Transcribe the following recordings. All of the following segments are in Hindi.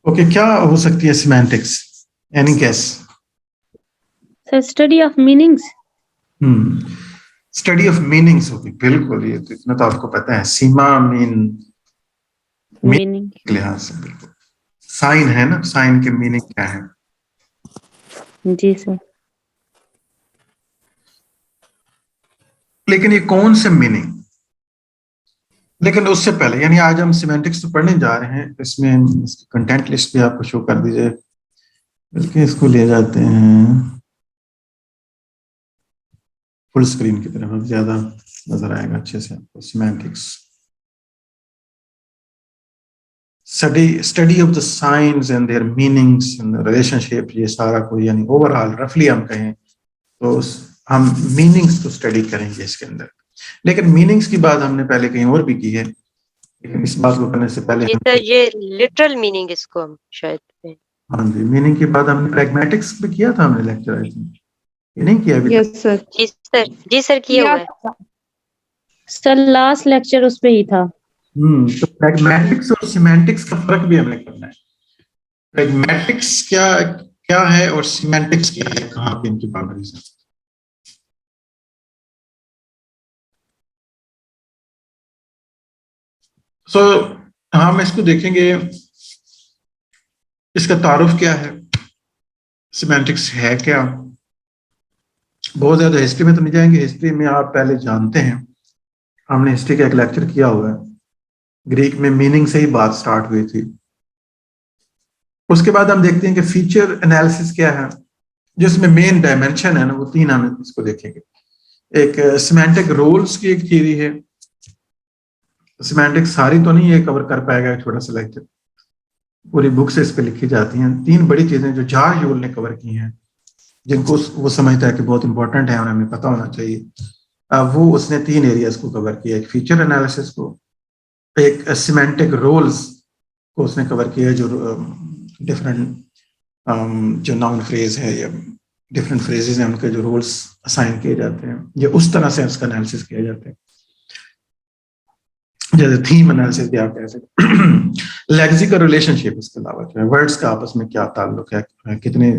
ओके, क्या हो सकती है semantics? Any guess? Sir study of meanings. Study of meanings होगी, बिल्कुल। ये तो इतना तो आपको पता है। सीमा मीन मीनिंग। के लिहाज से बिल्कुल। साइन है ना, साइन के मीनिंग क्या है? जी सर। लेकिन ये कौन से मीनिंग? लेकिन उससे पहले, यानी आज हम सिमेंटिक्स तो पढ़ने जा रहे हैं, इसमें कंटेंट लिस्ट भी आपको शो कर दीजिए, बल्कि इसको ले जाते हैं फुल स्क्रीन की तरफ, अब ज्यादा नजर आएगा अच्छे से आपको। Semantics study of the science and there meanings and relationship, ये सारा कोई, यानी ओवरऑल रफली हम कहें तो हम मीनिंग्स को स्टडी करेंगे इसके अंदर। लेकिन मीनिंग्स की बात हमने पहले कहीं और भी की है, लेकिन इस बात को करने से पहले ये लिटरल मीनिंग इसको हम शायद। हाँ जी, मीनिंग की बात हमने प्रैग्मेटिक्स पे किया था, हमने लेक्चर आई थिंक, ये नहीं किया अभी तक? Yes sir. जी सर किया हुआ है सर लास्ट लेक्चर उस पे ही था। तो प्रैग्मेटिक्स और सिमेंटिक्स का फर्क भी हमें करना है। प्रैग्मेटिक्स क्या क्या है और सिमेंटिक्स क्या है, कहाँ पे इनकी बाउंड्रीज है? सो हम इसको देखेंगे, इसका तारुफ क्या है, सिमेंटिक्स है क्या। बहुत ज्यादा हिस्ट्री में तो नहीं जाएंगे, हिस्ट्री में आप पहले जानते हैं, हमने हिस्ट्री का एक लेक्चर किया हुआ है। ग्रीक में मीनिंग से ही बात स्टार्ट हुई थी। उसके बाद हम देखते हैं कि फीचर एनालिसिस क्या है, जिसमें मेन डायमेंशन है ना, वो तीन हम इसको देखेंगे। एक सिमेंटिक रूल्स की एक थ्योरी है। सिमेंटिक सारी तो नहीं ये कवर कर पाएगा, छोटा सा लेक्चर, पूरी बुक से इस पे लिखी जाती हैं। तीन बड़ी चीजें जो जॉर्ज यूल ने कवर की हैं, जिनको वो समझता है कि बहुत इंपॉर्टेंट है और हमें पता होना चाहिए, वो उसने तीन एरियाज को कवर किया। एक फीचर एनालिसिस को, एक सिमेंटिक रोल्स को उसने कवर किया, जो डिफरेंट जो नाउन फ्रेज है या डिफरेंट फ्रेजेस हैं, उनके जो रोल्स असाइन किए जाते हैं, या उस तरह से उसका एनालिसिस किया जाता है, जैसे थीम एनालिसिस भी आप कह सकते। लेक्सिकल रिलेशनशिप, इसके अलावा जो है वर्ड्स का आपस में क्या ताल्लुक है, कितने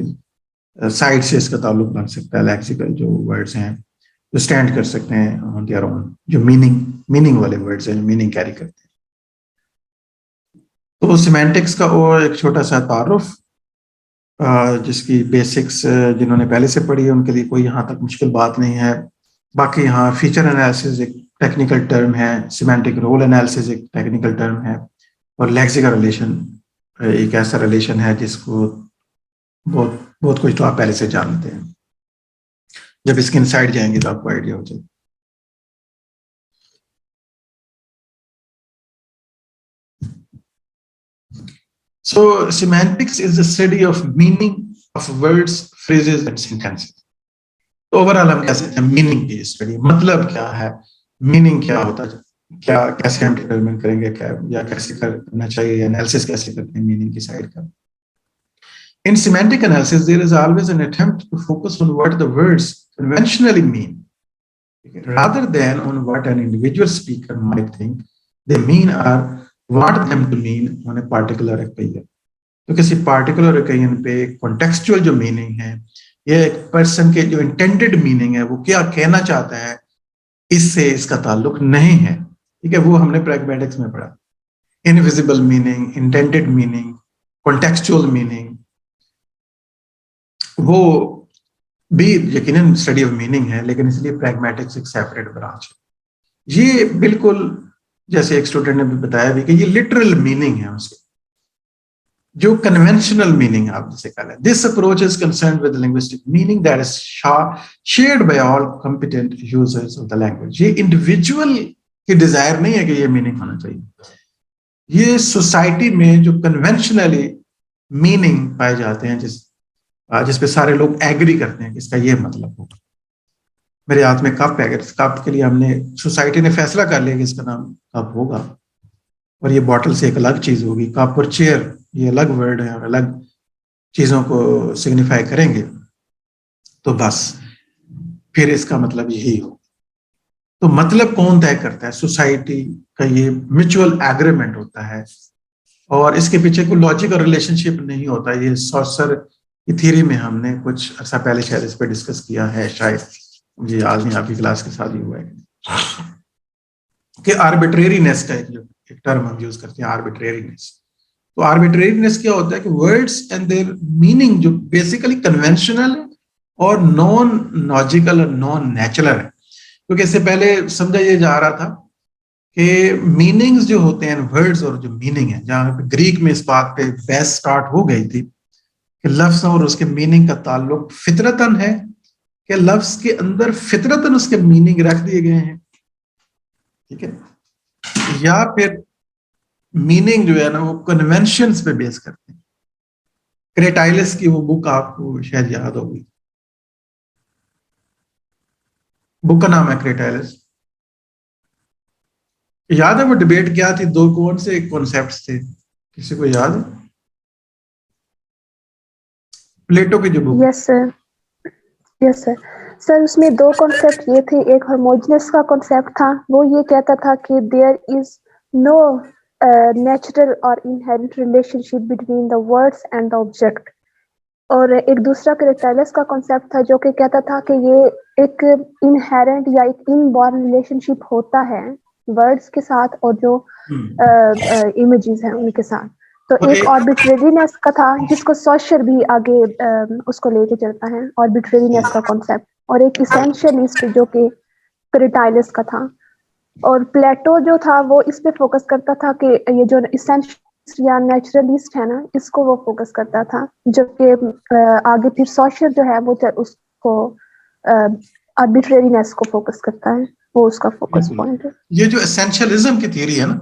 साइड से इसका ताल्लुक बन सकता है। लेक्सिकल जो वर्ड्स हैं जो स्टैंड कर सकते हैं ऑन देयर ओन, जो मीनिंग वाले वर्ड्स हैं जो मीनिंग कैरी करते हैं। तो सिमेंटिक्स का और एक छोटा सा तारुफ, जिसकी बेसिक्स जिन्होंने पहले से पढ़ी है उनके लिए कोई यहाँ तक मुश्किल बात नहीं है। बाकी यहाँ फीचर एनालिसिस एक टेक्निकल टर्म है, सिमेंटिक रोल एनालिसिस एक टेक्निकल टर्म है, और लेक्सिकल रिलेशन एक ऐसा रिलेशन है जिसको बहुत बहुत कुछ तो आप पहले से जानते हैं। जब इसके इनसाइड जाएंगे तो आपको आइडिया हो जाएगा। So semantics is the study of meaning of words, phrases and sentences. तो ओवरऑल हम कह सकते हैं मीनिंग की स्टडी, मतलब क्या है, मीनिंग क्या होता है, क्या कैसे हम डिटरमिन करेंगे, क्या या कैसे करना चाहिए, एनालिसिस कैसे करते हैं मीनिंग की साइड का। In semantic analysis, there is always an attempt to focus on what the words conventionally mean, rather than on what an individual speaker might think they mean or want them to mean on a particular occasion. तो किसी पार्टिकुलर ओकेजन पे कॉन्टेक्सचुअल जो मीनिंग है, ये एक पर्सन के जो इंटेंडेड मीनिंग है, वो क्या कहना चाहता है, इससे इसका ताल्लुक नहीं है। ठीक है, वो हमने प्रैग्मेटिक्स में पढ़ा। Invisible meaning, intended meaning, contextual meaning, वो भी यकीनन स्टडी ऑफ मीनिंग है, लेकिन इसलिए प्रैग्मेटिक्स एक सेपरेट ब्रांच है। ये बिल्कुल जैसे एक स्टूडेंट ने भी बताया भी कि ये लिटरल मीनिंग है उसकी, जो कन्वेंशनल मीनिंग आप जिसे कह लें। This approach is concerned with linguistic meaning that is shared bye all competent users of the language. ये इंडिविजुअल की डिजायर नहीं है कि ये मीनिंग होना चाहिए, ये सोसाइटी में जो कन्वेंशनली मीनिंग पाए जाते हैं, जिस पे सारे लोग एग्री करते हैं कि इसका ये मतलब होगा। मेरे हाथ में कप है, इस कप के लिए हमने सोसाइटी ने फैसला कर लिया कि इसका नाम कप होगा, और ये बॉटल से एक अलग चीज होगी। कप और चेयर ये अलग वर्ड है और अलग चीजों को सिग्निफाई करेंगे, तो बस फिर इसका मतलब यही हो। तो मतलब कौन तय करता है? सोसाइटी का ये म्यूचुअल एग्रीमेंट होता है और इसके पीछे कोई लॉजिक और रिलेशनशिप नहीं होता। ये सॉर्सर की थ्योरी में हमने कुछ अर्सा पहले शायद इस पर डिस्कस किया है, शायद मुझे याद नहीं आपकी क्लास के साथ ही हुआ है कि आर्बिट्रेरीनेस का एक टर्म हम यूज करते हैं, आर्बिट्रेरीनेस। तो आर्बिट्रेरीनेस क्या होता है कि वर्ड्स एंड देयर मीनिंग जो बेसिकली कन्वेंशनल है और नॉन लॉजिकल और नॉन नेचुरल है। क्योंकि इससे पहले समझा ये जा रहा था कि मीनिंग्स जो होते हैं वर्ड्स और जो मीनिंग है, जहां पे ग्रीक में इस बात पे बहस स्टार्ट हो गई थी कि लफ्ज और उसके मीनिंग का ताल्लुक फितरतन है कि लफ्ज के अंदर फितरतन उसके मीनिंग रख दिए गए हैं, ठीक है, या फिर मीनिंग जो है ना वो कन्वेंशंस पे बेस करते हैं। क्रेटाइलस की वो बुक आपको शायद याद होगी, बुक का नाम है क्रेटाइलस। याद है वो डिबेट क्या थी, दो कौन से कॉन्सेप्ट्स थे, किसी को याद है? प्लेटो की जो book. Yes sir, yes sir. Sir उसमें दो कॉन्सेप्ट ये थे, एक होमोजेनस का कॉन्सेप्ट था, वो ये कहता था कि देयर इज नो नेचुरल और inherent relationship between the words and the object. और एक दूसरा क्रेटाइलस का कॉन्सेप्ट था जो कि कहता था कि ये एक इनहेरेंट या एक इनबॉर्न रिलेशनशिप होता है वर्ड्स के साथ और जो इमेजेस हैं उनके साथ। तो एक आर्बिट्रेरीनेस का था जिसको सॉशर भी आगे उसको लेके चलता है, आर्बिट्रेरीनेस का कॉन्सेप्ट, और एक इसेंशियलिस्ट जो कि क्रेटाइलस का था। और प्लेटो जो था वो इस पे फोकस करता था कि ये जो इसेंशियलिस्ट या नेचुरलिस्ट है ना, इसको वो फोकस करता था, जबकि आगे फिर सॉशर जो है वो उसको आर्बिट्रेरीनेस को फोकस करता है, वो उसका फोकस पॉइंट है। ये जो एसेंशियलिज्म की थ्योरी है ना,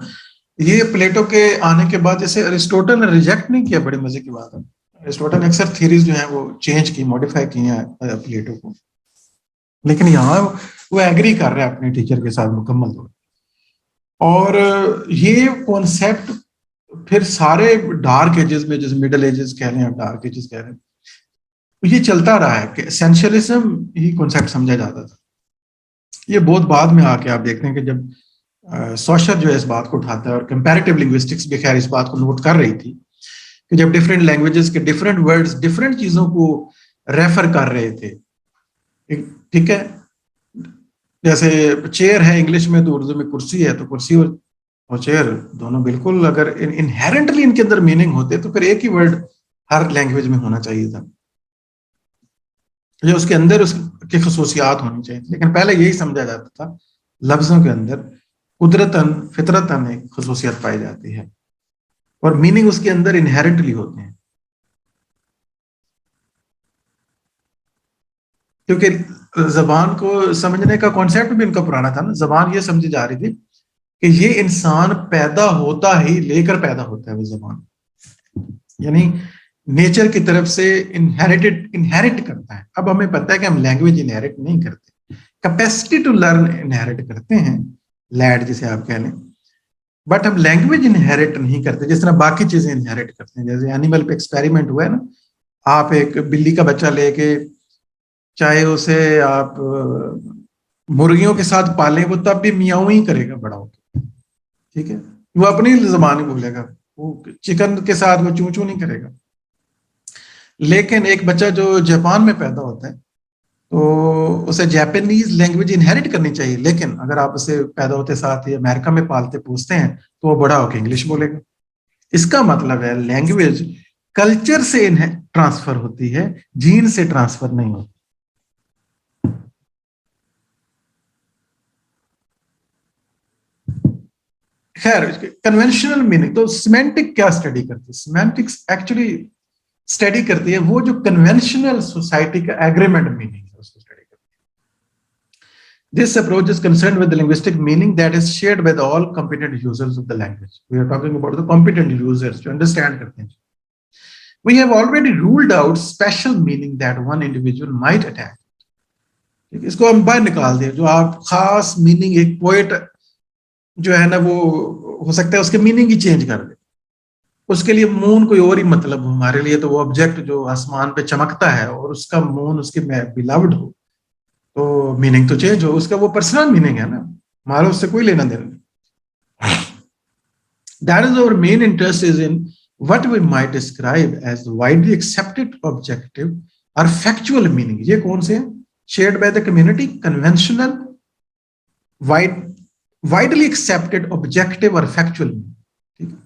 ये प्लेटो के आने के बाद इसे अरिस्टोटल ने रिजेक्ट नहीं किया। बड़ी मजे की बात है, अरिस्टोटल ने अक्सर थ्योरीज जो है वो चेंज की, मॉडिफाई की हैं प्लेटो को, लेकिन यहाँ वो एग्री कर रहे हैं अपने टीचर के साथ मुकम्मल तौर। और ये कॉन्सेप्ट फिर सारे डार्क एजेस में, जैसे मिडिल एजेस कह रहे हैं, डार्क एजेस कह रहे हैं, ये चलता रहा है कि एसेंशियलिज्म ही कॉन्सेप्ट समझा जाता था। ये बहुत बाद में आके आप देखते हैं कि जब सॉशर जो है इस बात को उठाता है, और कंपैरेटिव लिंग्विस्टिक्स भी खैर इस बात को नोट कर रही थी कि जब डिफरेंट लैंग्वेजेस के डिफरेंट वर्ड्स डिफरेंट चीजों को रेफर कर रहे थे, ठीक है, जैसे चेयर है इंग्लिश में तो उर्दू में कुर्सी है, तो कुर्सी और चेयर दोनों बिल्कुल अगर इनहेरेंटली इनके अंदर मीनिंग होते तो फिर एक ही वर्ड हर लैंग्वेज में होना चाहिए था, या उसके अंदर उसकी खसूसियात होनी चाहिए। लेकिन पहले यही समझा जाता था लफ्जों के अंदर कुदरतन फितरतन एक खसूसियत पाई जाती है और मीनिंग उसके अंदर इनहेरेंटली होते हैं। क्योंकि जबान को समझने का कॉन्सेप्ट भी इनका पुराना था ना, जबान ये समझी जा रही थी कि ये इंसान पैदा होता ही लेकर पैदा होता है वो जबान, यानी नेचर की तरफ से इनहेरिट करता है। अब हमें पता है कि हम लैंग्वेज इनहेरिट नहीं करते, कैपेसिटी टू लर्न इनहेरिट करते हैं, लैड जिसे आप कह लें, बट हम लैंग्वेज इनहेरिट नहीं करते जिस तरह बाकी चीजें इनहेरिट करते हैं। जैसे एनिमल पे एक्सपेरिमेंट हुआ है ना, आप एक बिल्ली का बच्चा लेके चाहे उसे आप मुर्गियों के साथ पालें, वो तब भी मियाऊ ही करेगा बड़ा होकर, ठीक है, वो अपनी जबान ही बोलेगा, वो चिकन के साथ वो चू चू नहीं करेगा। लेकिन एक बच्चा जो जापान में पैदा होता है तो उसे जापानीज लैंग्वेज इनहेरिट करनी चाहिए, लेकिन अगर आप उसे पैदा होते साथ ही अमेरिका में पालते पूछते हैं तो वो बड़ा होकर इंग्लिश बोलेगा। इसका मतलब है लैंग्वेज कल्चर से ट्रांसफर होती है, जीन से ट्रांसफर नहीं होती। खैर, कन्वेंशनल मीनिंग तो सिमेंटिक क्या स्टडी करती है? सिमेंटिक्स एक्चुअली स्टडी करती है वो जो कन्वेंशनल सोसाइटी का एग्रीमेंट मीनिंग है, उसको स्टडी करती है। This approach is concerned with the linguistic meaning that is shared by the all competent users of the language. We are talking about the competent users जो अंडरस्टैंड करते हैं। We have already ruled out special meaning that one individual might attach. इसको हम बाहर निकाल दिया, जो आप खास मीनिंग एक पोएट जो है ना वो हो सकता है उसके मीनिंग ही चेंज कर दे, उसके लिए मून कोई और ही मतलब हो, हमारे लिए तो वो ऑब्जेक्ट जो आसमान पे चमकता है और उसका मून उसके बिलव्ड हो तो मीनिंग तो चेंज हो, उसका वो पर्सनल मीनिंग है ना, हमारा उससे कोई लेना देना नहीं। That is our main interest is in what we might describe as the widely accepted objective or factual meaning. ये कौन से हैं? Shared by the community, conventional, widely accepted objective or factual meaning. ठीक है,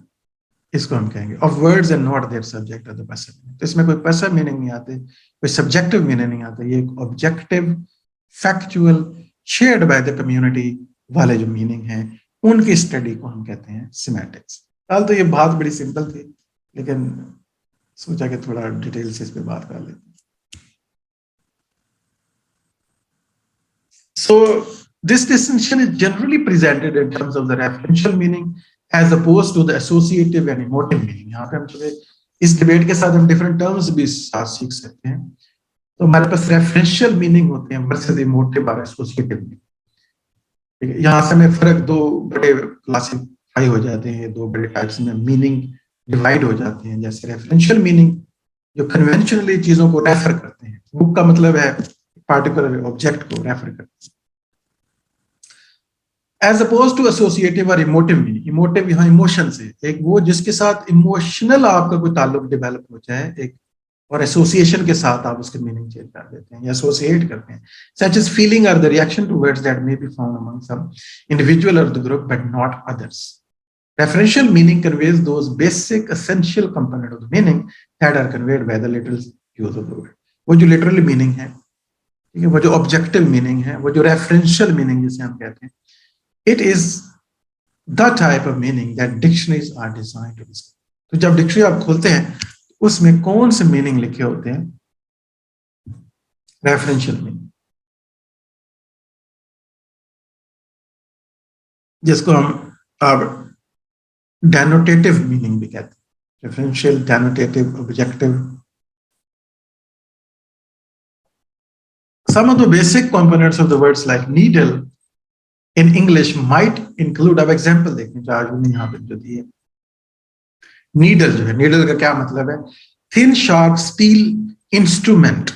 इसको हम कहेंगे of words and not their subject or the passive meaning. तो इसमें कोई passive meaning नहीं आते, कोई subjective meaning नहीं आता, ये एक objective, factual, shared by the community वाले जो meaning हैं, उनकी स्टडी को हम कहते हैं semantics. हाल तो ये बात बड़ी सिंपल थी, लेकिन सोचा कि थोड़ा डिटेल से इस पे बात कर लेते हैं. So this distinction is generally presented in terms of the referential meaning as opposed to the associative and emotive meaning. यहाँ पे हम चले इस डिबेट के साथ हम different terms भी साथ सीख सकते हैं. तो हमारे पास referential meaning होते हैं versus emotive और associative meaning. ठीक है, यहाँ से हमें फर्क दो बड़े क्लासिफाई हो जाते हैं, दो बड़े टाइप्स में मीनिंग डिवाइड हो जाते हैं. जैसे रेफरेंशियल मीनिंग जो कन्वेंशनली चीजों को रेफर करते हैं, बुक का मतलब है पार्टिकुलर ऑब्जेक्ट को रेफर करते हैं, एज अपोज टू एसोसिएटिव और इमोटिव मीनिंग. इमोटिव यहाँ इमोशन से, एक वो जिसके साथ इमोशनल आपका कोई ताल्लुक डेवलप हो जाए, एक और एसोसिएशन के साथ आप उसके मीनिंग चेंज कर देते हैं या एसोसिएट करते हैं. सच इज फीलिंग और the reaction to words that may be found among some individual और the group but not others. Referential meaning conveys those basic essential component of the meaning that are conveyed by the literal use of the word. वो जो literal meaning है, ठीक है, वो जो objective meaning है, वो जो referential meaning जिसे हम कहते हैं, it is the type of meaning that dictionaries are designed to describe. तो जब डिक्शनरी आप खोलते हैं उसमें कौन से मीनिंग लिखे होते हैं? रेफरेंशियल मीनिंग, जिसको हम अब denotative meaning भी कहते हैं. Referential, denotative, objective. Some of the basic components of the words like needle in English might include, अब example देखने जो आज मैंने यहाँ पे जो दिए. Needle जो है, needle का क्या मतलब है? Thin sharp steel instrument.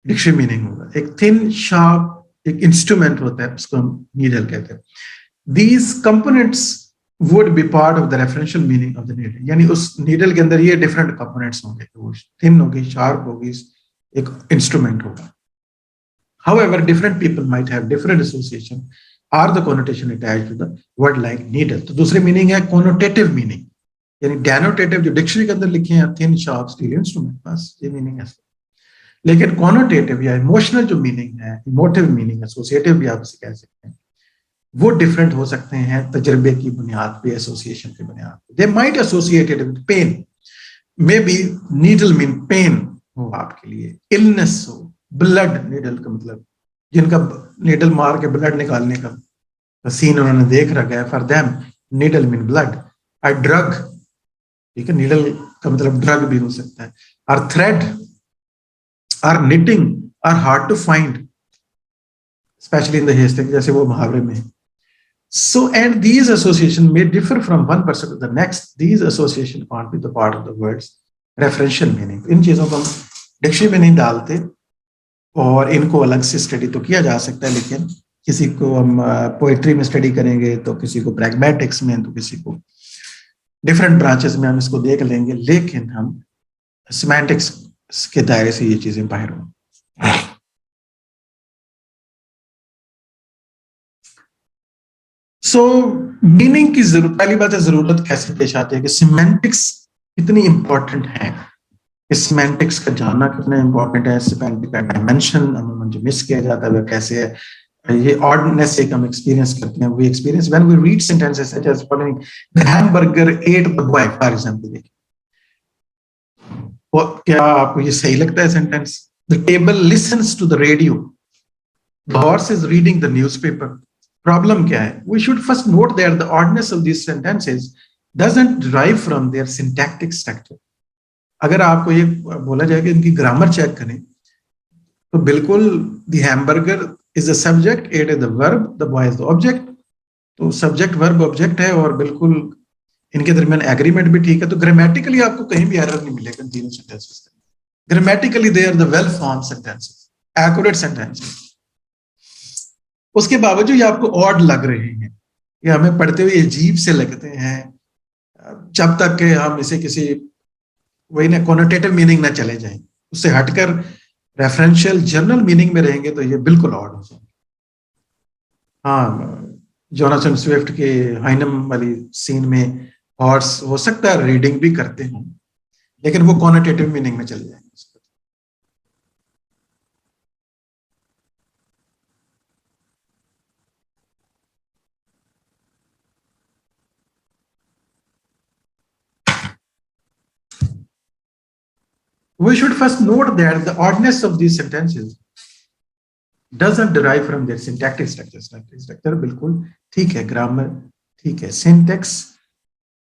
Dictionary meaning होगा. एक thin sharp एक इंस्ट्रूमेंट होता है, उसको हम needle कहते हैं. These components would be part of the referential meaning of the needle. यानी उस needle के अंदर ये different components होंगे, वो thin होगी, sharp होगी, एक instrument होगा. However, different people might have different association or the connotation attached to the word like needle. तो दूसरी meaning है connotative meaning, यानी denotative जो dictionary के अंदर लिखे हैं thin sharp steel instrument, बस ये meaning है. लेकिन connotative या emotional जो meaning है, emotive meaning, associative भी आप इसे कह सकते हैं, वो डिफरेंट हो सकते हैं तजर्बे की बुनियाद पे, एसोसिएशन की बुनियाद पे. They might associated with pen, may be needle mean pen हो आपके लिए, इलनेस हो, ब्लड, नीडल का मतलब जिनका नीडल मार के ब्लड निकालने का सीन उन्होंने देख रखा है, for them needle mean blood. और ड्रग, ठीक है, नीडल का मतलब ड्रग भी हो सकता है. और थ्रेड और knitting are hard to find, especially in the hasting, जैसे वो मुहावरे में. So, and these association may differ from one person to the next. These association can't be the part of the words referential meaning. इन चीजों को हम डिक्शनरी में नहीं डालते और इनको अलग से स्टडी तो किया जा सकता है, लेकिन किसी को हम पोएट्री में स्टडी करेंगे, तो किसी को प्रैग्मेटिक्स में, तो किसी को डिफरेंट ब्रांचेस में हम इसको देख लेंगे, लेकिन हम सिमेंटिक्स के दायरे से ये चीजें बाहर हों. सो मीनिंग की जरूरत, पहली बात है जरूरत कैसे पेश आती है कि सिमेंटिक्स कितनी इंपॉर्टेंट है, सिमेंटिक्स का जानना कितना इंपॉर्टेंट है. सिमेंटिक का डायमेंशन अमूमन जो मिस किया जाता है वह कैसे है, ये ऑर्डनेस एक हम एक्सपीरियंस करते हैं. We experience when we read sentences such as following the hamburger ate the boy, for example. देखिए क्या आपको ये सही लगता है sentence? The table listens to the radio, the horse is reading the newspaper. Problem क्या है? We should first note that the oddness of these sentences doesn't derive from their syntactic structure. अगर आपको ये बोला जाए कि इनकी ग्रामर चेक करें, तो बिल्कुल the hamburger is the subject, it is the verb, the boy is the object. तो सब्जेक्ट वर्ब ऑब्जेक्ट है और बिल्कुल इनके दरमियान एग्रीमेंट भी ठीक है. तो ग्रामेटिकली आपको कहीं भी एरर नहीं मिलेगा तीनों sentences. Grammatically they are the well form sentences, accurate sentences. उसके बावजूद ये आपको ऑड लग रहे हैं, ये हमें पढ़ते हुए अजीब से लगते हैं, जब तक कि हम इसे किसी वही ना कॉनोटेटिव मीनिंग ना चले जाएं, उससे हटकर रेफरेंशियल जनरल मीनिंग में रहेंगे तो ये बिल्कुल ऑड हो जाएंगे। हाँ, जोनाथन स्विफ्ट के हाइनम वाली सीन में हॉर्स हो सकता है रीडिंग भी करते हों, लेकिन वो कॉनोटेटिव मीनिंग में चले जाएंगे। We should first note that the oddness of these sentences doesn't derive from their syntactic structure. Syntactic structure बिल्कुल ठीक है, ग्रामर ठीक है, सिंटेक्स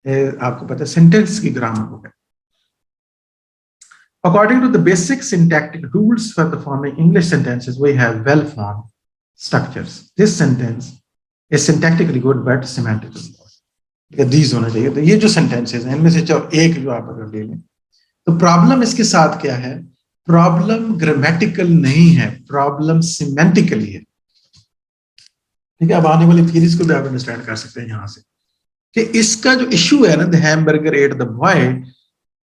आपको पता है सेंटेंस की ग्रामर हो गया। According to the basic syntactic rules for the forming English sentences, we have well-formed structures. This sentence is syntactically good but semantically good. These होना चाहिए। तो ये जो sentences हैं इनमें से एक जो आप अगर ले लें, तो प्रॉब्लम इसके साथ क्या है? प्रॉब्लम ग्रामेटिकल नहीं है, प्रॉब्लम सिमेंटिकली है। ठीक है, अब आने वाली थीरीज को भी आप अंडरस्टैंड कर सकते हैं यहां से कि इसका जो इश्यू है ना, the hamburger ate the boy,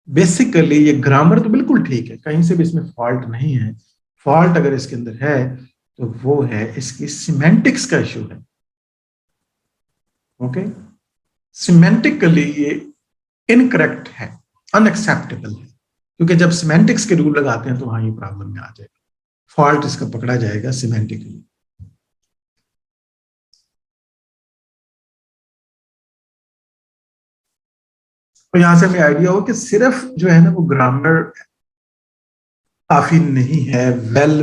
basically ये ग्रामर तो बिल्कुल ठीक है, कहीं से भी इसमें फॉल्ट नहीं है। फॉल्ट अगर इसके अंदर है तो वो है इसकी सिमेंटिक्स का इश्यू है। ओके, सिमेंटिकली ये इनकरेक्ट है, अनएक्सेप्टेबल है, क्योंकि जब सिमेंटिक्स के रूल लगाते हैं तो वहां ये प्रॉब्लम में आ जाएगा, फॉल्ट इसका पकड़ा जाएगा सिमेंटिकली। तो यहां से हमें आइडिया हो कि सिर्फ जो है ना वो ग्रामर काफी नहीं है वेल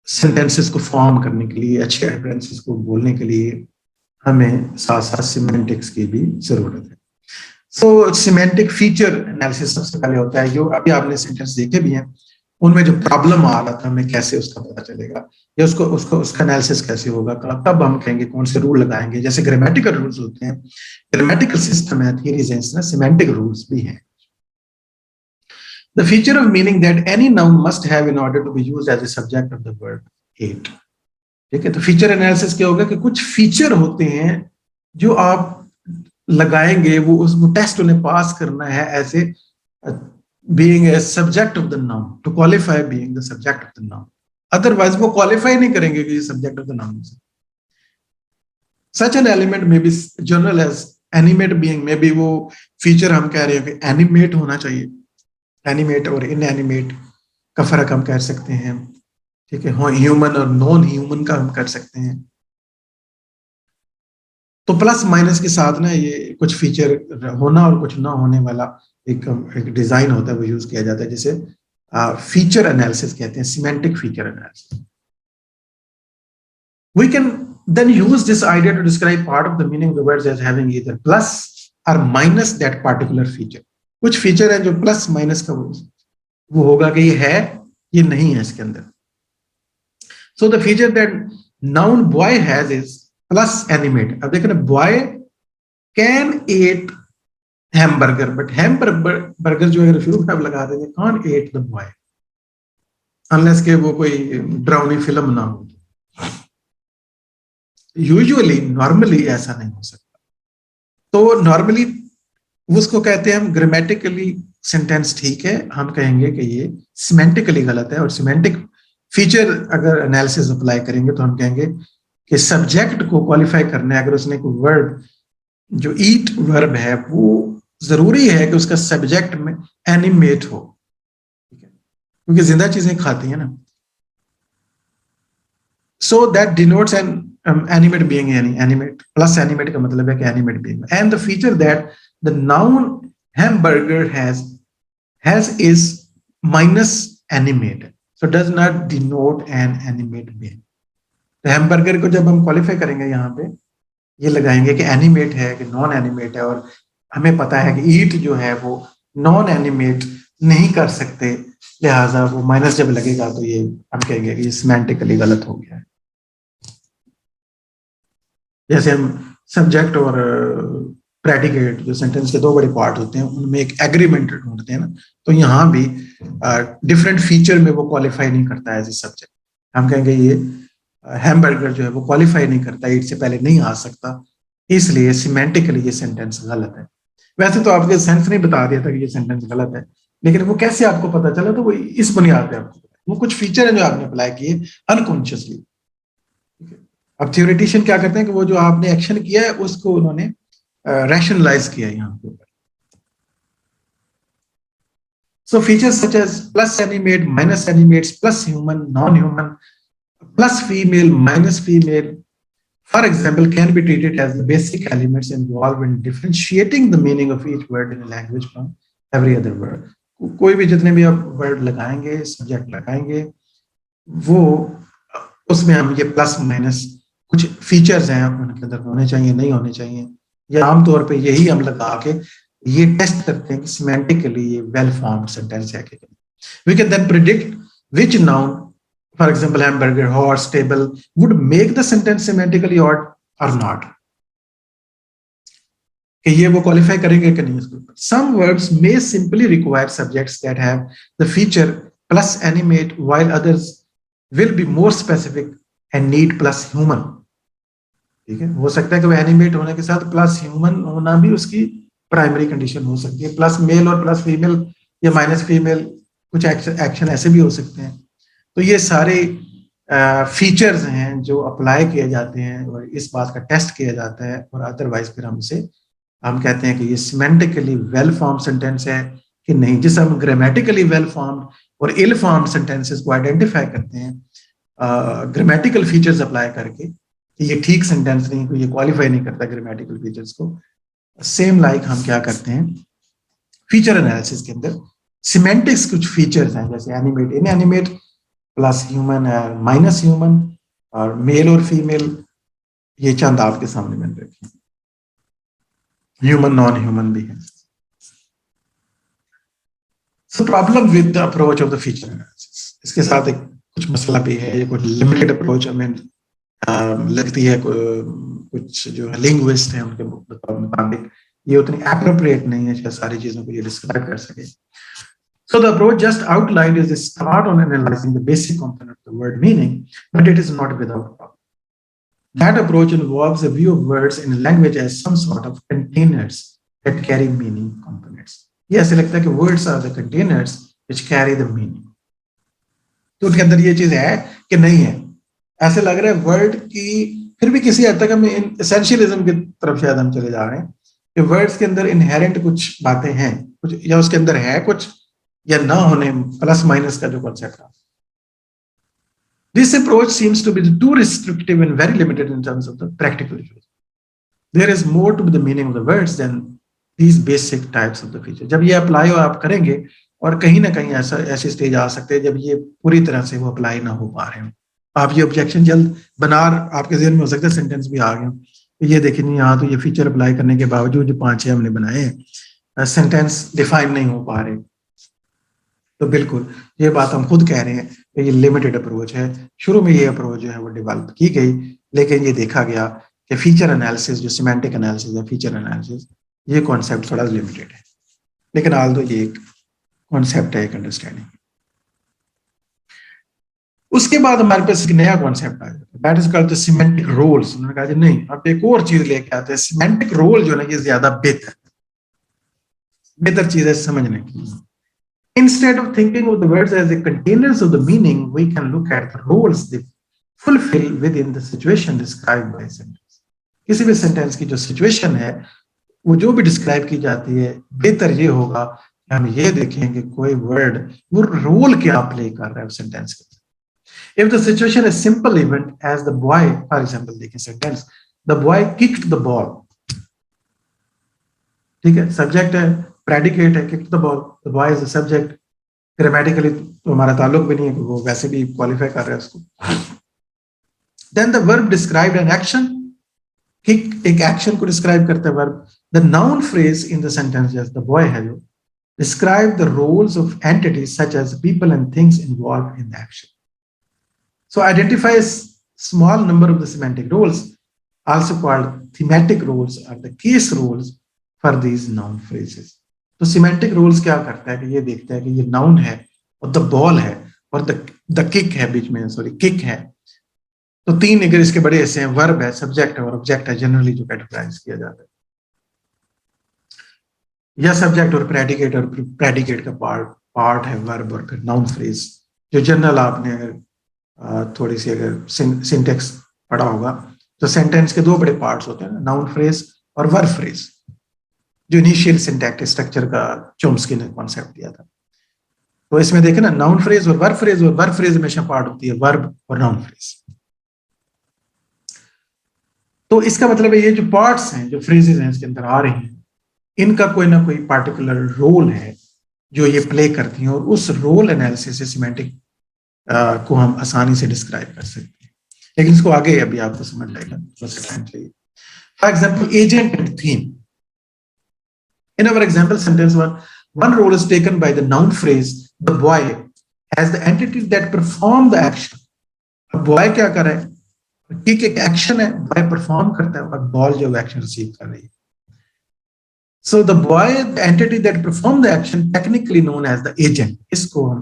सेंटेंसेस को फॉर्म करने के लिए, अच्छे रेफरेंसेस को बोलने के लिए हमें साथ साथ सिमेंटिक्स की भी जरूरत है। सो सिमेंटिक फीचर एनालिसिस सबसे पहले होता है, जो अभी आपने सेंटेंस देखे भी हैं उनमें जो प्रॉब्लम आ रहा था हमें कैसे उसका पता चलेगा, या उसका एनालिसिस कैसे होगा, तब हम कहेंगे कौन से रूल लगाएंगे। जैसे ग्रामेटिकल रूल्स होते हैं, ग्रामेटिकल सिस्टम है, थियरीज है, सिमेंटिक रूल्स भी हैं। The feature of meaning that any noun must have in order to be used as a subject of the verb ate. ठीक है, तो फीचर एनालिसिस क्या होगा कि कुछ फीचर होते हैं जो आप लगाएंगे, वो टेस्ट उन्हें पास करना है as a being a subject of the noun, to qualify being the subject of the noun. Otherwise वो qualify नहीं करेंगे कि ये subject of the noun है। Such an element may be general as animate being, maybe वो feature हम कह रहे हैं कि animate होना चाहिए, animate और inanimate का फर्क हम कर सकते हैं। ठीक है, ह्यूमन और नॉन ह्यूमन का हम कर सकते हैं। तो प्लस माइनस के साथ ना ये कुछ फीचर होना और कुछ ना होने वाला एक डिजाइन होता है, वो यूज किया जाता है, जिसे फीचर एनालिसिस कहते हैं, semantic feature analysis. We can then use this idea to describe part of the meaning of the words as having either plus or minus that particular feature. कुछ फीचर है जो प्लस माइनस का वो होगा कि ये है, ये नहीं है इसके अंदर। So the feature that noun boy has is plus animate. अब देखना, boy can eat hamburger, but hamburger जो है शुरू में लगा देंगे can't eat the boy, unless के वो कोई ड्राउनी फिल्म ना हो। यूजुअली नॉर्मली ऐसा नहीं हो सकता। तो नॉर्मली उसको कहते हैं हम ग्रामेटिकली सेंटेंस ठीक है, हम कहेंगे कि ये सिमेंटिकली गलत है। और सिमेंटिक फीचर अगर एनालिसिस अप्लाई करेंगे तो हम कहेंगे कि सब्जेक्ट को क्वालिफाई करने, अगर उसने कोई वर्ब जो ईट वर्ब है वो जरूरी है कि उसका सब्जेक्ट में एनिमेट हो, ठीक है, क्योंकि जिंदा चीजें खाती हैं ना। So that denotes N animate being, यानी एनिमेट प्लस एनिमेट का मतलब है कि animate being. And the feature that the noun hamburger has is minus animate, so does not denote an animate being. तो हैमबर्गर को जब हम क्वालिफाई करेंगे यहाँ पे ये लगाएंगे कि एनिमेट है कि नॉन एनिमेट है, और हमें पता है कि ईट जो है वो नॉन एनिमेट नहीं कर सकते, लिहाजा वो माइनस जब लगेगा तो ये हम कहेंगे कि ये सिमेंटिकली गलत हो गया है। जैसे हम सब्जेक्ट और प्रेडिकेट जो सेंटेंस के दो बड़े पार्ट होते हैं उनमें एक एग्रीमेंट ढूंढते हैं ना, तो यहाँ भी डिफरेंट फीचर में वो क्वालिफाई नहीं करता एज ए सब्जेक्ट। हम कहेंगे ये हैमबर्गर जो है वो क्वालिफाई नहीं करता, ईट से पहले नहीं आ सकता, इसलिए सिमेंटिकली ये सेंटेंस गलत है। वैसे तो आपके सेंस नहीं बता दिया था कि ये सेंटेंस गलत है, लेकिन वो कैसे आपको पता चला, तो वो इस बुनियाद पे आपको पता, वो कुछ फीचर है जो आपने अप्लाई किए अनकॉन्शियसली। अब थ्योरेटिशियन क्या करते हैं कि वो जो आपने एक्शन किया है उसको उन्होंने रैशनलाइज किया है यहाँ पे। So features such as plus animate, minus animates, plus human, non-human, plus female, minus female, for example, can be treated as the basic elements involved in differentiating the meaning of each word in a language from every other word. कोई भी जितने भी आप वर्ड लगाएंगे, सब्जेक्ट लगाएंगे, वो उसमें हम ये प्लस माइनस कुछ फीचर्स हैं उनके अंदर होने चाहिए, नहीं होने चाहिए, या आमतौर पे यही हम लगा के ये टेस्ट करते हैं कि सिमेंटिकली ये वेल फॉर्म्ड सेंटेंस है कि नहीं। We can then predict which noun, for example hamburger, horse, table, would make the sentence semantically odd और नॉट, कि ये वो क्वालिफाई करेंगे कि नहीं इसके ऊपर। Some verbs may simply require subjects that have the feature plus animate, while others will be more specific and need plus human. ठीक है, हो सकता है कि वो एनिमेट होने के साथ प्लस ह्यूमन होना भी उसकी प्राइमरी कंडीशन हो सकती है, प्लस मेल और प्लस फीमेल या माइनस फीमेल, कुछ एक्शन ऐसे भी हो सकते हैं। तो ये सारे फीचर्स हैं जो अप्लाई किए जाते हैं और इस बात का टेस्ट किया जाता है, और अदरवाइज फिर हम कहते हैं कि ये सिमेंटिकली वेल फॉर्म सेंटेंस है कि नहीं। जिसे हम ग्रामेटिकली वेल फॉर्म्ड और इल फॉर्म सेंटेंसेस को आइडेंटिफाई करते हैं ग्रामेटिकल फीचर्स अप्लाई करके कि ये ठीक सेंटेंस नहीं, कोई ये क्वालिफाई नहीं करता ग्रामेटिकल फीचर्स को। सेम लाइक हम क्या करते हैं फीचर एनालिसिस के अंदर सिमेंटिक्स कुछ फीचर्स हैं, जैसे animate, inanimate, plus human, minus human, और मेल और फीमेल, ये चंद आपके सामने मैंने रखे, ह्यूमन, नॉन ह्यूमन भी है। So problem with the approach of the feature analysis, इसके साथ एक कुछ मसला भी है, ये कुछ लिमिटेड अप्रोच हमें लगती है, कुछ जो है लिंग्विस्ट हैं उनके मुताबिक ये उतनी एप्रोप्रिएट नहीं है शायद सारी चीजों को ये डिस्क्राइब कर सके। So the approach just outlined is a start on analyzing the basic component of the word meaning, but it is not without problem. That approach involves a view of words in a language as some sort of containers that carry meaning components. ये ऐसे लगता है कि words are the containers which carry the meaning. तो उनके अंदर ये चीज है कि नहीं है, ऐसे लग रहा है वर्ड की, फिर भी किसी हद तक हम एसेंशियलिज्म की तरफ शायद हम चले जा रहे हैं कि वर्ड्स के अंदर इनहेरेंट कुछ बातें हैं, कुछ या उसके अंदर है कुछ या ना होने, प्लस माइनस का जो कॉन्सेप्ट है। This approach seems to be too restrictive and very limited in terms of the practical use. There is more to the meaning of the words than these basic types of the feature. जब ये अप्लाई आप करेंगे, और कहीं ना कहीं ऐसी स्टेज आ सकते हैं जब ये पूरी तरह से वो अप्लाई ना हो पा रहे हो, आप ये ऑब्जेक्शन जल्द बना, आपके ज़हन में हो सकता है सेंटेंस भी आ गया, तो ये देखिए नहीं, यहाँ तो ये फीचर अप्लाई करने के बावजूद जो 5-6 हमने बनाए हैं सेंटेंस डिफाइन नहीं हो पा रहे। तो बिल्कुल ये बात हम खुद कह रहे हैं कि ये लिमिटेड अप्रोच है। शुरू में ये अप्रोच जो है वो डेवलप की गई, लेकिन ये देखा गया कि फीचर एनालिसिस, जो सिमेंटिक एनालिसिस है, फीचर एनालिसिस, ये कॉन्सेप्ट थोड़ा लिमिटेड है, लेकिन आल दो ये एक कॉन्सेप्ट है, एक अंडरस्टैंडिंग। उसके बाद हमारे पास एक नया कॉन्सेप्ट आया, that is called the semantic roles. उन्होंने कहा जी नहीं, अब एक और चीज लेके आते हैं, सिमेंटिक रोल जो है ये ज्यादा बेहतर चीज है समझने की। Instead of thinking of the words as the containers of the meaning, we can look at the roles they fulfill within the situation described by sentence. किसी भी सेंटेंस की जो सिचुएशन है, वो जो भी डिस्क्राइब की जाती है, बेहतर ये होगा कि हम ये देखेंगे कोई वर्ड वो रोल क्या प्ले कर रहा है उस सेंटेंस के। If the situation is simple event as the boy, for example, देखिए sentence, the boy kicked the ball, ठीक है, सब्जेक्ट है, प्रेडिकेट है, kick the ball, the boy is a subject, grammatically तो हमारा ताल्लुक भी नहीं है, वो वैसे भी क्वालिफाई कर रहा है उसको। Then the verb described an action, kick एक एक्शन को डिस्क्राइब करता है verb. The noun phrase in the sentence जैसे द बॉय है जो describe the roles of entities such as people and things involved in the action. So identify small number of the semantic roles also called thematic roles are the case roles for these noun phrases. तो सिमेंटिक रोल्स क्या करता है कि ये देखता है कि ये नाउन है और द बॉल है और द किक है बीच में, सॉरी किक है, तो तीन अगर इसके बड़े ऐसे हैं, वर्ब है, सब्जेक्ट है और ऑब्जेक्ट है, जनरली जो कैटेगराइज किया जाता है। या सब्जेक्ट और प्रेडिकेट का पार्ट है वर्ब और फिर नाउन फ्रेज, जो जनरल आपने अगर थोड़ी सी अगर सिंटेक्स पढ़ा होगा तो सेंटेंस के दो बड़े पार्ट्स होते हैं, नाउन फ्रेज और वर्ब फ्रेज, जो इनिशियल सिंटैक्टिक स्ट्रक्चर का चोम्स्की ने कॉन्सेप्ट दिया था। तो इसमें देखें ना, नाउन फ्रेज और वर्ब फ्रेज हमेशा पार्ट होती है वर्ब और नाउन फ्रेज। तो इसका मतलब है ये जो पार्ट्स हैं, जो फ्रेजेस हैं इसके अंदर आ रही हैं, इनका कोई ना कोई पार्टिकुलर रोल है जो ये प्ले करती हैं, और उस रोल एनालिसिस से सिमेंटिक को हम आसानी से डिस्क्राइब कर सकते हैं। लेकिन इसको आगे अभी आपको समझ लेगा, for example agent and theme. In our example sentence one role is taken by the noun phrase the boy as the entity that perform the action। अब boy क्या कर रहा है, ठीक एक एक्शन है, boy परफॉर्म करता है, और ball जो एक्शन रिसीव कर रही है। So the boy, the entity that perform the action, technically known as the agent। इसको हम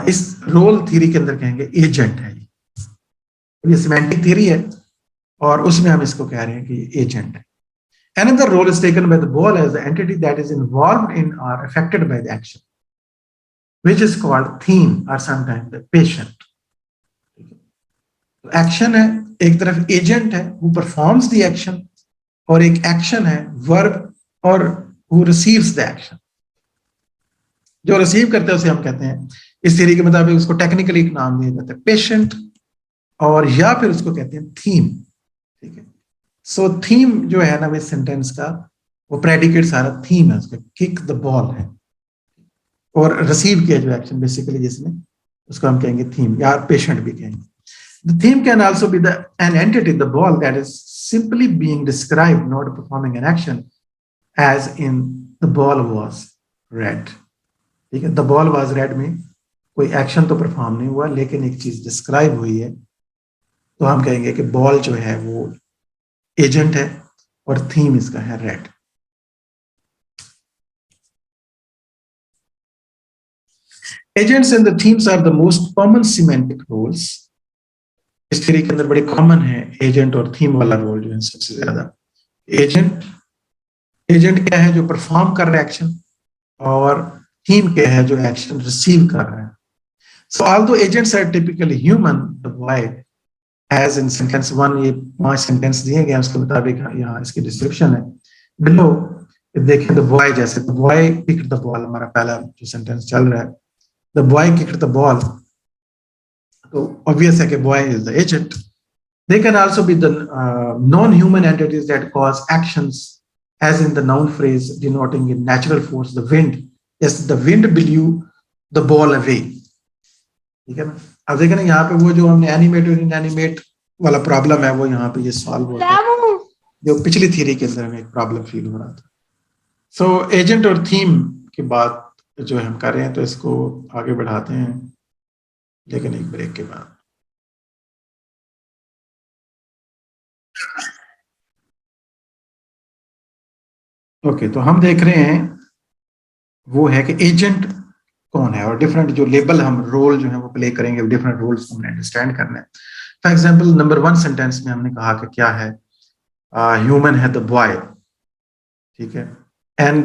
इस रोल थ्योरी के अंदर कहेंगे एजेंट है। ये सिमेंटिक थ्योरी है और उसमें हम इसको कह रहे हैं कि एजेंट है। Another role is taken by the ball as the entity that is involved in or affected by the action, which is called theme or sometimes the patient। तो एक्शन है, एक तरफ एजेंट है who performs the action, और एक एक्शन है वर्ब और who receives the action। जो रिसीव करते हैं उसे हम कहते हैं, इस थ्योरी के मुताबिक उसको टेक्निकली एक नाम दिया जाता है पेशेंट, और या फिर उसको कहते हैं थीम। ठीक है, सो थीम जो है ना इस सेंटेंस का, वो प्रेडिकेट सारा थीम है उसका, किक द बॉल है, और रिसीव किया जो एक्शन बेसिकली जिसने, उसको हम कहेंगे थीम या पेशेंट भी कहेंगे। The theme can also be an entity, the ball, that is simply being described, not performing an action, as in the ball was red। ठीक है, the ball was red में कोई एक्शन तो परफॉर्म नहीं हुआ, लेकिन एक चीज डिस्क्राइब हुई है, तो हम कहेंगे कि बॉल जो है वो एजेंट है और थीम इसका है red. Agents and the themes are the most common semantic roles. इस थ्योरी के अंदर बड़े कॉमन है एजेंट और थीम वाला रोल जो है सबसे ज्यादा। एजेंट क्या है, जो परफॉर्म कर रहा है एक्शन, और थीम क्या है, जो एक्शन रिसीव कर रहा है। So although agents are typically human, the boy as in sentence 1, ये 5 सेंटेंस दिए गए हैं, उसके मुताबिक यहाँ इसकी डिस्क्रिप्शन है बिलो। देखें द बॉय, जैसे the boy kicked the ball, हमारा पहला जो सेंटेंस चल रहा है, the boy kicked the ball, तो ऑब्वियस है कि boy is the agent. They can also be the non human entities that cause actions, as in the noun phrase denoting a natural force, the wind। yes, the wind blew the ball away। ठीक है ना, अब देखें ना यहाँ पे वो जो हमने एनिमेट और इनएनिमेट वाला प्रॉब्लम है, वो यहाँ पे ये सॉल्व होता है, जो पिछली थ्योरी के अंदर में एक प्रॉब्लम फील हो रहा था। सो एजेंट और थीम की बात जो हम कर रहे हैं, तो इसको आगे बढ़ाते हैं, लेकिन एक ब्रेक के बाद। ओके, तो हम देख रहे हैं वो है कि एजेंट कौन है, और डिफरेंट जो लेबल हम रोल जो है वो प्ले करेंगे, डिफरेंट रोल्स हमने अंडरस्टैंड करना है। फॉर एग्जांपल नंबर 1 सेंटेंस में हमने कहा कि क्या है, ह्यूमन है द बॉय। ठीक है, एंड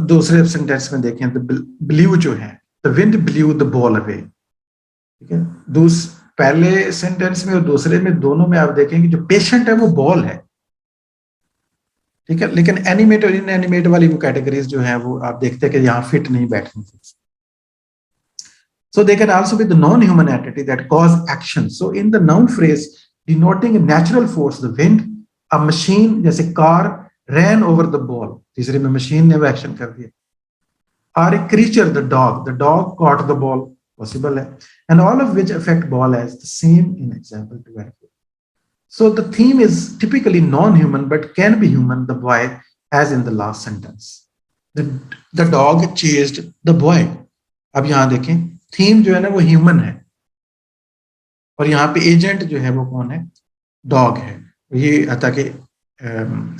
दूसरे सेंटेंस में देखें द ब्लू जो है, the wind blue the ball away. ठीक है, पहले सेंटेंस में और दूसरे में, दोनों में आप देखेंगे जो पेशेंट है वो बॉल है। ठीक है, लेकिन एनिमेट और इनएनिमेट वाली वो कैटेगरीज जो है वो आप देखते हैं कि यहाँ फिट नहीं बैठनी। So they can also be the non-human entity that cause action। So in the noun phrase denoting a natural force, the wind, a machine जैसे car ran over the ball, तीसरे में मशीन ने वो एक्शन कर दिया, or a creature, the dog caught the ball, possible है, and all of which affect ball as the same in example 2 and 4। So the theme is typically non-human but can be human, the boy, as in the last sentence, the dog chased the boy। अब यहाँ देखें थीम जो है ना वो ह्यूमन है, और यहाँ पे एजेंट जो है वो कौन है, डॉग है। ये आता कि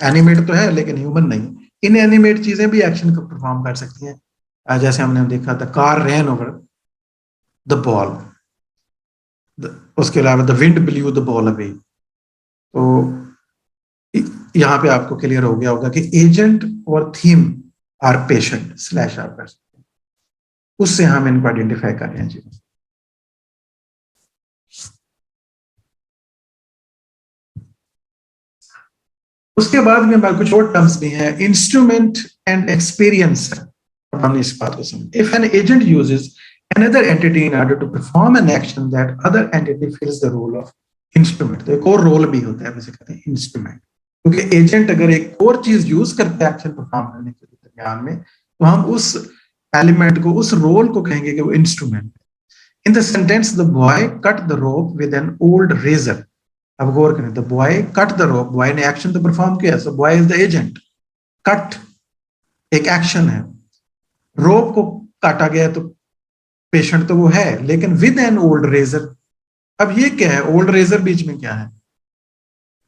एनिमेट तो है लेकिन ह्यूमन नहीं। इन एनिमेट चीजें भी एक्शन को परफॉर्म कर सकती हैं, जैसे हमने देखा था car rain over the ball, उसके अलावा the wind blue the ball away. तो यहाँ पे आपको क्लियर हो गया होगा कि एजेंट और theme or patient slash or कर सकते हैं, उससे हम इनको आइडेंटिफाई कर रहे हैं जी। उसके बाद में हमारे कुछ और टर्म्स भी हैं, इंस्ट्रूमेंट एंड एक्सपीरियंस। हमने इस बात को समझा, if an agent uses another entity in order to perform an action, that other entity fills the role of instrument। तो एक और रोल भी होता है, वैसे कहते हैं इंस्ट्रूमेंट, क्योंकि एजेंट अगर एक और चीज यूज करता है एक्शन परफॉर्म करने के दरमियान में, तो हम उस एलिमेंट को, उस रोल को कहेंगे कि वो इंस्ट्रूमेंट है। In the sentence the boy cut the rope with an old razor. अब गौर करें, the boy cut the rope, boy ने एक्शन तो परफॉर्म किया, so boy is the agent. Cut एक एक्शन है, रोप को काटा गया तो पेशेंट तो वो है, लेकिन विद एन ओल्ड रेजर। अब ये क्या है, ओल्ड रेजर बीच में क्या है,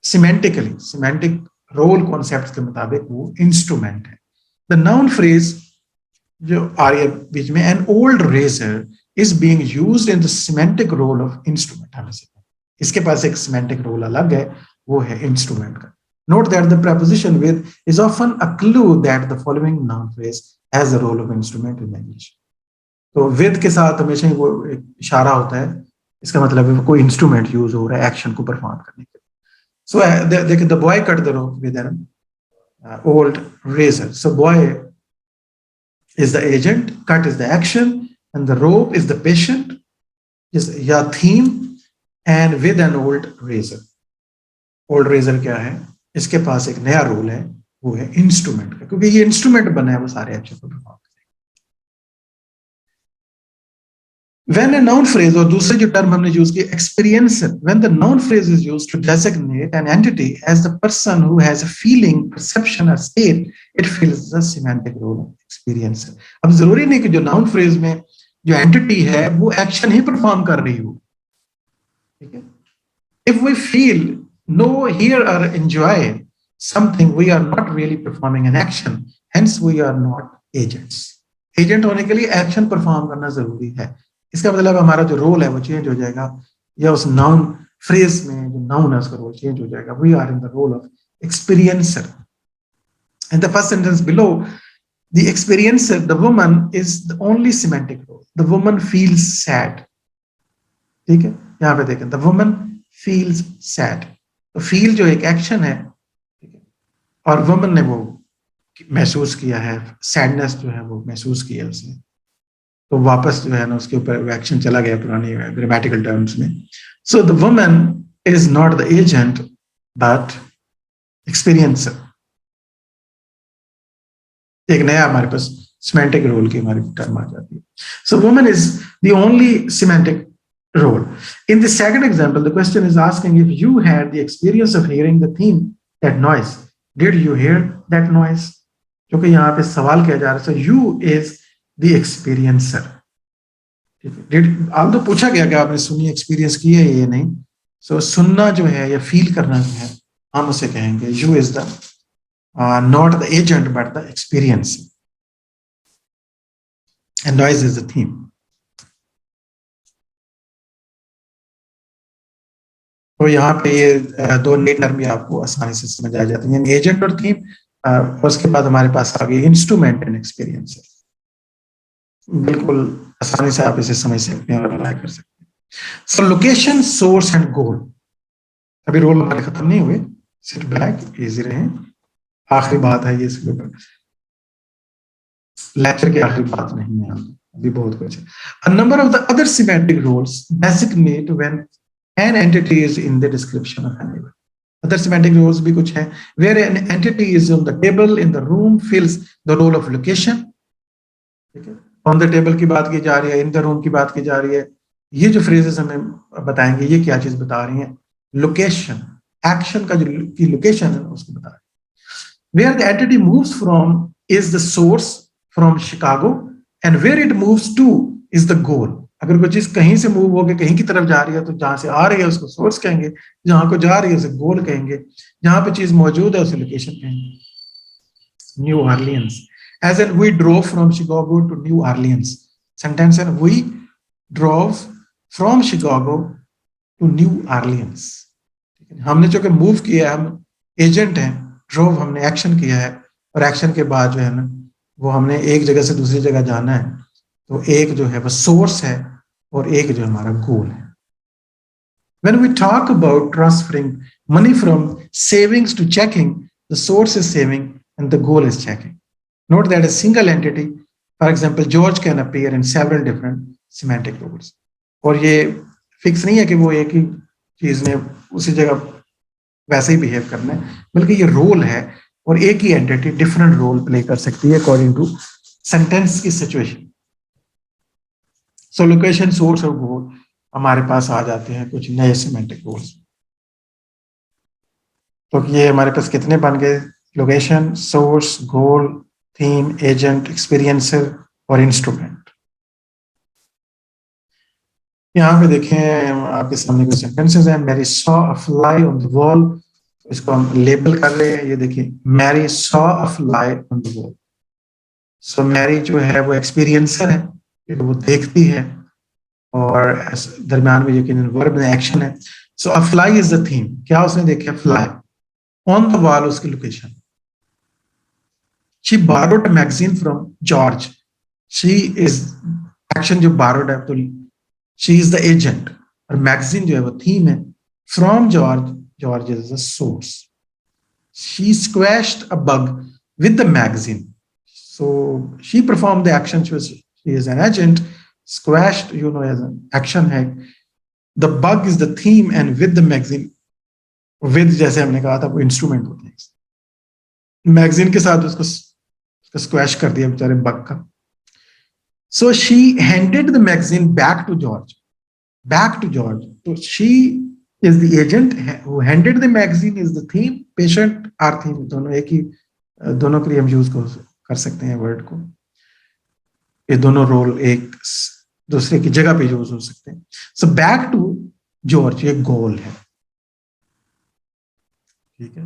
सिमेंटिकली, सिमेंटिक रोल कॉन्सेप्ट के मुताबिक वो इंस्ट्रूमेंट है। द नाउन फ्रेज जो आ रही है बीच में, an old razor is being used in the semantic role of instrument. हमें से इसके पास एक सिमेंटिक रोल अलग है, वो है इंस्ट्रूमेंट का। Note that the preposition with is often a clue that the following noun phrase has the role of instrument in English। तो विद के साथ हमेशा ही वो एक इशारा होता है, इसका मतलब है कोई इंस्ट्रूमेंट यूज हो रहा है एक्शन को परफॉर्म करने के लिए। सो देखिए, the boy cut the rope with an old razor. So boy is the agent, cut is the action, and the rope is the patient is या theme, and with an old razor. Old razor क्या है, इसके पास एक नया रोल है, वो है इंस्ट्रूमेंट का, क्योंकि ये इंस्ट्रूमेंट बना है वो सारे एक्शन को perform. When a noun phrase, और दूसरे जो टर्म हमने यूज किया experiencer, when the noun phrase is used to designate an entity as the person who has a feeling, perception or state, it fills the semantic role of experiencer। अब जरूरी नहीं कि जो noun phrase में जो entity है वो एक्शन ही परफॉर्म कर रही हो, ठीक है। If we feel, know, hear or enjoy something, we are not really performing an action, hence we are not agents। Agent होने के लिए एक्शन परफॉर्म करना जरूरी है। इसका मतलब हमारा जो रोल है वो चेंज हो जाएगा, या उस नाउन फ्रेज में जो नाउन है उसका रोल चेंज हो जाएगा। We are in the role of experiencer. In the first sentence below, the experiencer, the woman is the only semantic role. The woman feels sad, ठीक है। यहाँ पे देखें, द वुमन फील्स सैड, तो फील जो एक एक्शन है, ठीक है, और वुमन ने वो महसूस किया है, सैडनेस जो है वो महसूस किया उसने, तो वापस जो है ना उसके ऊपर एक्शन चला गया पुरानी ग्रामेटिकल टर्म्स में। So the woman is not the agent but experiencer. एक नया हमारे पास सिमेंटिक रोल की हमारी टर्म आ जाती है। So woman is the only semantic role. In the second example, the question is asking if you had the experience of hearing the theme that noise, did you hear that noise. क्योंकि यहाँ पे सवाल किया जा रहा है, so you is the experiencer, ठीक है। आप तो पूछा गया कि आपने सुनी, एक्सपीरियंस की है ये नहीं। सो सुनना जो है या फील करना जो है, हम उसे कहेंगे you is the not the agent but the experience, and noise is the theme. तो यहाँ पे ये दो नई टर्म भी आपको आसानी से समझ आ जाती है, एजेंट और थीम। और उसके बाद हमारे पास आ गई इंस्ट्रूमेंट एंड एक्सपीरियंस। बिल्कुल आसानी से आप इसे समझ सकते हैं और अप्लाई कर सकते हैं। सो लोकेशन, सोर्स एंड गोल। अभी रोल हमारे खत्म नहीं हुए, सिट बैक, इजी रहे, आखिरी बात है ये, लेक्चर की आखिरी बात नहीं है, अभी बहुत कुछ है। A number of the other semantic roles designate when an entity is in the description of an event। Other semantic roles भी कुछ है, where an entity is on the table in the room fills the role of location, ठीक है। ऑन द टेबल की बात की जा रही है, इन द रूम की बात की जा रही है। ये जो फ्रेजेस हमें बताएंगे ये क्या चीज बता रही है, लोकेशन, एक्शन का जो की लोकेशन है उसको बता रही है। Where the entity moves from is the source from Chicago, and where it moves to is the goal. अगर कोई चीज कहीं से मूव होकर कहीं की तरफ जा रही है तो जहां से आ रही है उसको सोर्स कहेंगे, जहां को जा रही है उसे गोल कहेंगे, जहां पे चीज मौजूद है उसे लोकेशन कहेंगे। New Orleans, as in we drove from Chicago to New Orleans। Sentence है, we drove from Chicago to New Orleans। हमने जो कि मूव किया है, हम एजेंट हैं, ड्रोव हमने एक्शन किया है, और एक्शन के बाद जो है ना वो हमने एक जगह से दूसरी जगह जाना है, तो एक जो है वो सोर्स है और एक जो हमारा गोल है. When we talk about transferring money from savings to checking, the source is saving and the goal is checking. Note that a single entity, for example, George, can appear in several different semantic roles. और ये फिक्स नहीं है कि वो एक ही चीज में उसी जगह वैसे ही बिहेव करना है, बल्कि ये रोल है और एक ही एंटिटी डिफरेंट रोल प्ले कर सकती है अकॉर्डिंग टू सेंटेंस की सिचुएशन. सो लोकेशन, सोर्स और गोल हमारे पास आ जाते हैं कुछ नए सेमेंटिक रोल्स. तो ये हमारे पास कितने बन गए? Location, source, goal, theme, agent, experiencer और इंस्ट्रूमेंट. यहाँ पे देखें आपके सामने कुछ सेंटेंसेस हैं. Mary saw a fly on the wall. इसको हम लेबल कर रहे हैं. ये देखिए, Mary saw a fly on the wall. So Mary जो है वो एक्सपीरियंसर है, वो देखती है, और दरम्यान में यकीनन वर्ब में एक्शन है. So a fly is the theme. क्या उसने देखा? फ्लाई. ऑन द वॉल उसकी location. She borrowed magazine from George. She is action जो बारोड है, तो शी इज द एजेंट, और मैगजीन जो है वो थीम है. From George, George is the source. She squashed a bug with the magazine. So she performed the action. She is an agent. Squashed, as an action है. The bug is the theme, and with the magazine, with जैसे हमने कहा था वो इंस्ट्रूमेंट होते हैं. मैगजीन के साथ उसको स्क्वैश कर दिया बेचारे बग का. So she handed the magazine back to George. Back to George. So she is the agent who handed the magazine is the theme. Patient और theme दोनों एक ही, दोनों के लिए हम यूज कर सकते हैं वर्ड को. ये दोनों रोल एक दूसरे की जगह पे यूज हो सकते हैं. सो बैक टू जॉर्ज, ये गोल है. ठीक है.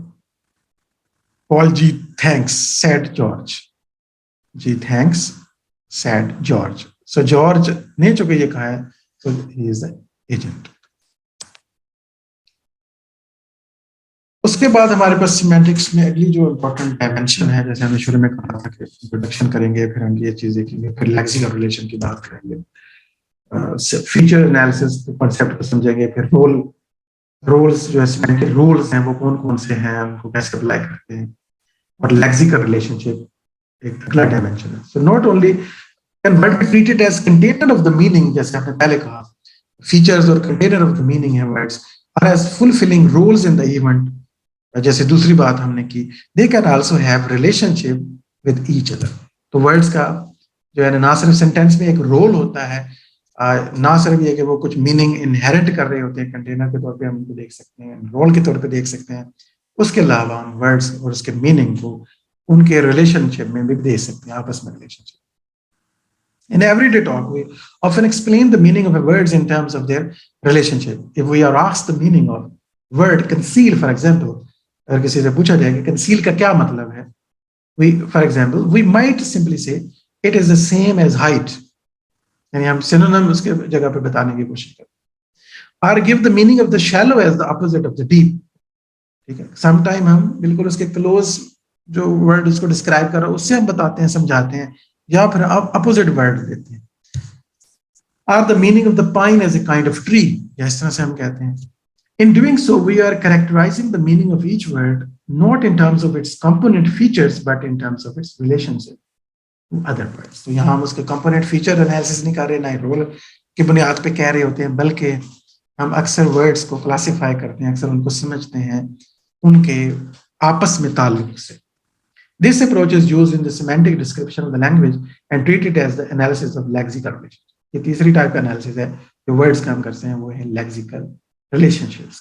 पॉल जी थैंक्स सैड जॉर्ज. जी थैंक्स सैड जॉर्ज. सो जॉर्ज ने चूंकि ये कहा है, सो ही इज द एजेंट. उसके बाद हमारे पास सिमेंटिक्स में अगली जो इम्पोर्टेंट डायमेंशन है, जैसे हमने शुरू में कहा था कि इंट्रोडक्शन करेंगे, फिर हम ये चीज देखेंगे, फिर लेक्सिकल रिलेशन की बात करेंगे, फीचर एनालिसिस कॉन्सेप्ट को समझेंगे, फिर रोल्स जो है सिमेंटिक रूल्स हैं वो कौन कौन से हैं, उनको कैसे अप्लाई करते हैं, और लेक्सिकल रिलेशनशिप एक अगला डायमेंशन है. So not only can word be treated as container of the meaning, जैसे आपने पहले कहा, फीचर्स और कंटेनर ऑफ द मीनिंग है वर्ड्स, और as fulfilling roles in the event. जैसे दूसरी बात हमने की, they can also have relationship with each other. तो वर्ड्स का जो है ना सिर्फ सेंटेंस में एक रोल होता है, ना सिर्फ ये कि वो कुछ मीनिंग इनहेरेंट कर रहे होते हैं, कंटेनर के तौर पे हम उनको देख सकते हैं, रोल के तौर पे देख सकते हैं, उसके अलावा हम वर्ड्स और उसके मीनिंग को उनके रिलेशनशिप में भी देख सकते हैं, आपस में relationship. In everyday talk, we often explain the meaning of a words in terms of their relationship. If we are asked the meaning of word conceal, for example, अगर किसी से पूछा जाए कि conceal का क्या मतलब है, for example, we might simply say it is the same as height. यानी हम synonym उसके जगह पे बताने की कोशिश करते हैं. Or give the meaning of the shallow as the opposite of the deep. ठीक है. Sometime हम बिल्कुल उसके close जो word उसको describe कर रहा है उससे हम बताते हैं, समझाते हैं, या फिर आप opposite word देते हैं. Or the meaning of the pine as a kind of tree. या इस तरह से हम कहते हैं. In doing so, we are characterizing the meaning of each word, not in terms of its component features, but in terms of its relationship to other words. तो यहाँ हम उसके component feature analysis नहीं कर रहे, ना रोल की बुनियाद पे कह रहे होते हैं, बल्कि हम अक्सर words को classify करते हैं, अक्सर उनको समझते हैं उनके आपस में ताल्लुक से. This approach is used in the semantic description of the language and treated as the analysis of lexical relations. ये तीसरी टाइप का एनालिसिस है जो वर्ड्स का हम करते हैं, वो है lexical relationships.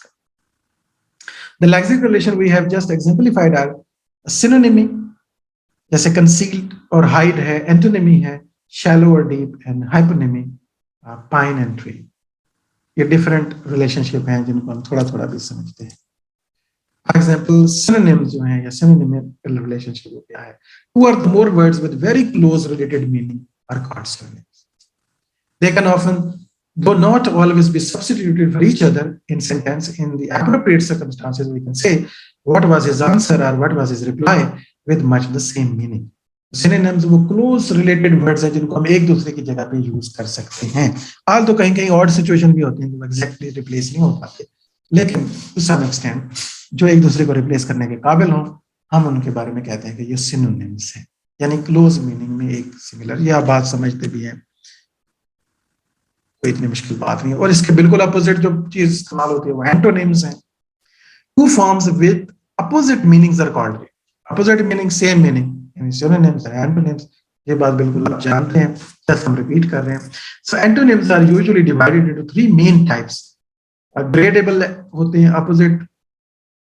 The lexical relation we have just exemplified are synonymy, जैसे concealed और hide है, antonymy है shallow or deep, and hyponymy pine and tree. ये different relationship हैं जिनको हम थोड़ा थोड़ा भी समझते हैं. For example, synonyms जो हैं या synonymical relationship क्या है? Two or more words with very close related meaning are called synonyms. They can often, though not always, be substituted for each other in sentence. In the appropriate circumstances, we can say what was his answer or what was his reply with much the same meaning. Synonyms वो क्लोज रिलेटेड वर्ड्स हैं जिनको हम एक दूसरे की जगह पे यूज कर सकते हैं। हाल तो कहीं कहीं और सिचुएशन भी होती है जो एग्जैक्टली रिप्लेस नहीं हो पाते, लेकिन टू सम एक्सटेंट जो एक दूसरे को रिप्लेस करने के काबिल हों, हम उनके बारे में कहते हैं कि ये सिनोनिम्स हैं, यानी क्लोज मीनिंग में एक सिमिलर। ये आप बात समझते भी हैं, कोई इतनी मुश्किल बात नहीं है। और इसके बिल्कुल अपोजिट जो चीज इस्तेमाल होती है वो एंटोनिम्स हैं। Two forms with opposite meanings are called, opposite meaning same meaning, यानी सिनोनिम्स एंड एंटोनिम्स। ये बात बिल्कुल आप जानते हैं, जस्ट हम रिपीट कर रहे हैं। So antonyms are usually divided into three main types. Gradable होते हैं अपोजिट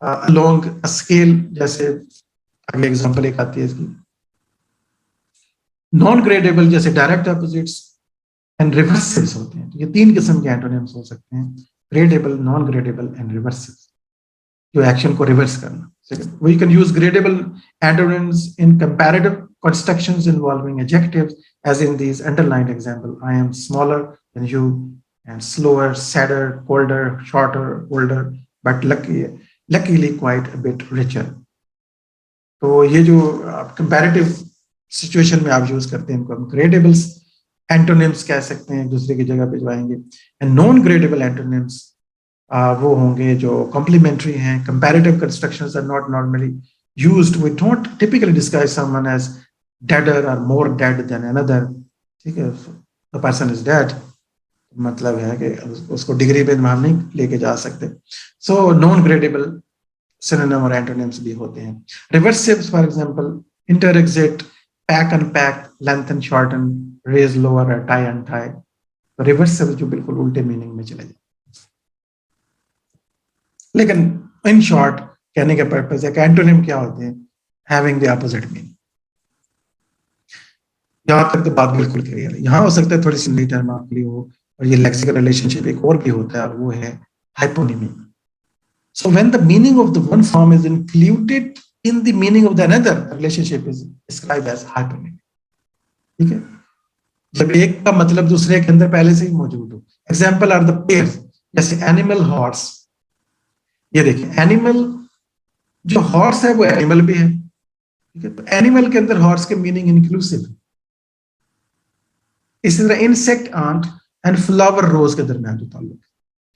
अलोंग अ स्केल, जैसे अगले एग्जांपल एक आती है इसकी। नॉन ग्रेडेबल जैसे डायरेक्ट अपोजिट्स एंड रिवर्सिव्स होते हैं। तो ये तीन किस्म के एंटोनिम्स हो सकते हैं, ग्रेडेबल, नॉन ग्रेडेबल एंड रिवर्सिव, जो एक्शन को रिवर्स करना। We can use gradable antonyms in comparative constructions involving adjectives, as in these underlined example. I am smaller than you, and slower, sadder, colder, shorter, older, but luckily quite a bit richer. तो ये जो comparative situation में आप यूज करते हैं इनको हम gradables antonyms कह सकते हैं, एक दूसरे की जगह पे जो आएंगे। and non gradable antonyms वो होंगे जो कॉम्प्लीमेंट्री हैं। Comparative constructions are not normally used, we don't typically describe someone as deader or more dead then another. ठीक है, द पर्सन इज डेड, मतलब है कि उसको डिग्री पे हम नहीं लेके जा सकते। सो नॉन ग्रेडेबल सिनोनिम और एंटोनिम्स भी होते हैं। Reversives for example enter exit, pack unpack, lengthen shorten, raise lower, tie untie. Reversive जो बिल्कुल उल्टे मीनिंग में चले जाए, लेकिन इन शॉर्ट कहने का पर्पस है कि एंटोनिम क्या होते हैं, हैविंग द अपोजिट मीनिंग। यहां तक तो बात बिल्कुल क्लियर है। यहां हो सकता है थोड़ी सी नई टर्म आपके लिए हो, और ये लेक्सिकल रिलेशनशिप एक और भी होता है, और वो है hyponymy. So when the meaning of the one form is included in the meaning of the another, relationship is described as hyponymy. ठीक है, जब एक का मतलब दूसरे के अंदर पहले से ही मौजूद हो। एग्जाम्पल आर द पेयर्स, जैसे एनिमल, हॉर्स। ये देखिए, एनिमल जो हॉर्स है वो एनिमल भी है। ठीक है, तो एनिमल के अंदर हॉर्स के मीनिंग इंक्लूसिव है। इसी तरह इंसेक्ट, आंट एंड फ्लावर रोज के दरमियान जो ताल्लुक है,